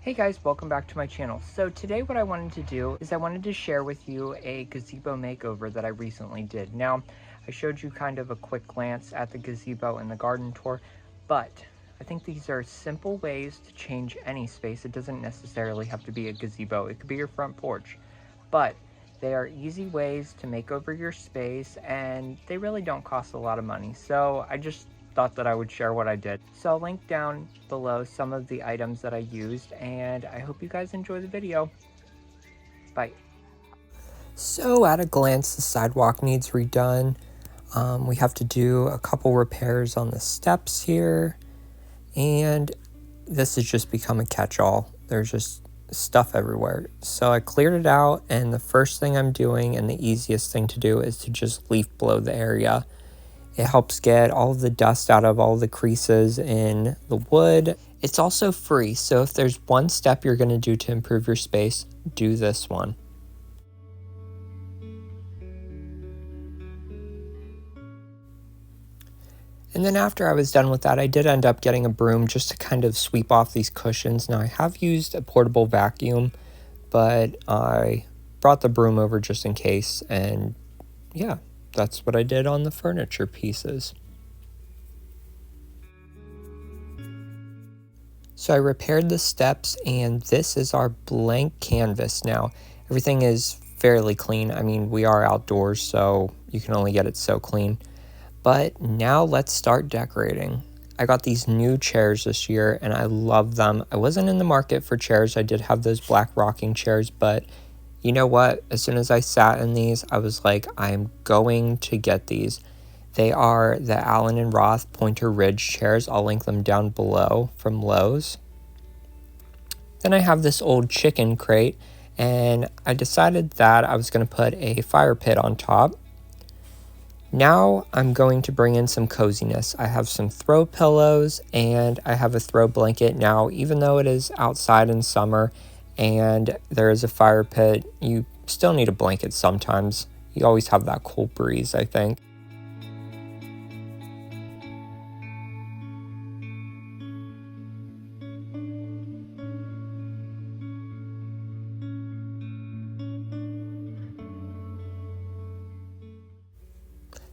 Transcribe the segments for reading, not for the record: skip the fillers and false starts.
Hey guys, welcome back to my channel. So today what I wanted to do is I wanted to share with you a gazebo makeover that I recently did. Now, I showed you kind of a quick glance at the gazebo and the garden tour, but I think these are simple ways to change any space. It doesn't necessarily have to be a gazebo. It could be your front porch, but they are easy ways to make over your space and they really don't cost a lot of money. So I just thought that I would share what I did. So I'll link down below some of the items that I used, and I hope you guys enjoy the video. Bye. So at a glance, the sidewalk needs redone. We have to do a couple repairs on the steps here, and this has just become a catch-all. There's just stuff everywhere. So I cleared it out, and the first thing I'm doing and the easiest thing to do is to just leaf blow the area. It helps get all of the dust out of all the creases in the wood. It's also free, so if there's one step you're going to do to improve your space, do this one. And then after I was done with that, I did end up getting a broom just to kind of sweep off these cushions. Now I have used a portable vacuum, but I brought the broom over just in case, and yeah. That's what I did on the furniture pieces. So I repaired the steps, and this is our blank canvas now. Everything is fairly clean. I mean, we are outdoors, so you can only get it so clean. But now let's start decorating. I got these new chairs this year, and I love them. I wasn't in the market for chairs. I did have those black rocking chairs, but you know what? As soon as I sat in these, I was like, I'm going to get these. They are the Allen & Roth Pointer Ridge chairs. I'll link them down below from Lowe's. Then I have this old chicken crate, and I decided that I was going to put a fire pit on top. Now I'm going to bring in some coziness. I have some throw pillows, and I have a throw blanket. Now, even though it is outside in summer, and there is a fire pit, you still need a blanket sometimes. You always have that cool breeze, I think.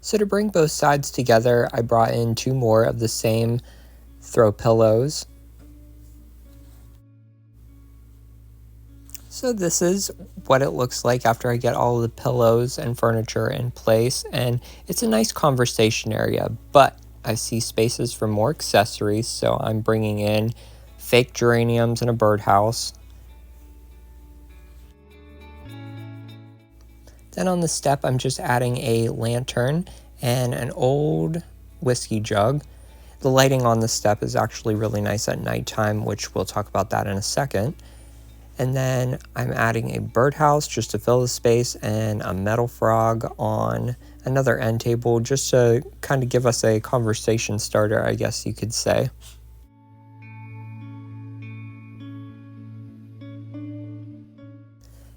So to bring both sides together, I brought in 2 more of the same throw pillows. So this is what it looks like after I get all of the pillows and furniture in place, and it's a nice conversation area, but I see spaces for more accessories, so I'm bringing in fake geraniums and a birdhouse. Then on the step, I'm just adding a lantern and an old whiskey jug. The lighting on the step is actually really nice at nighttime, which we'll talk about that in a second. And then I'm adding a birdhouse just to fill the space and a metal frog on another end table just to kind of give us a conversation starter, I guess you could say.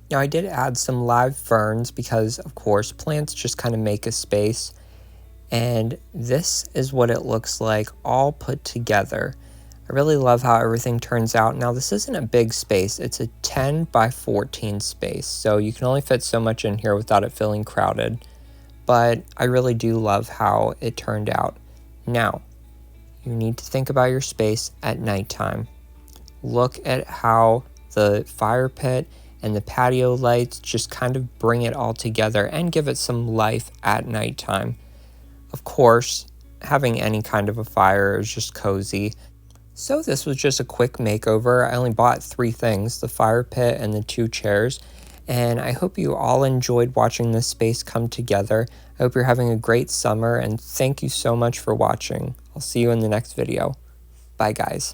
Now I did add some live ferns because, of course, plants just kind of make a space. And this is what it looks like all put together. I really love how everything turns out. Now this isn't a big space, it's a 10 by 14 space, so you can only fit so much in here without it feeling crowded, but I really do love how it turned out. Now, you need to think about your space at nighttime. Look at how the fire pit and the patio lights just kind of bring it all together and give it some life at nighttime. Of course, having any kind of a fire is just cozy. So this was just a quick makeover. I only bought 3 things, the fire pit and the 2 chairs, and I hope you all enjoyed watching this space come together. I hope you're having a great summer, and thank you so much for watching. I'll see you in the next video. Bye guys.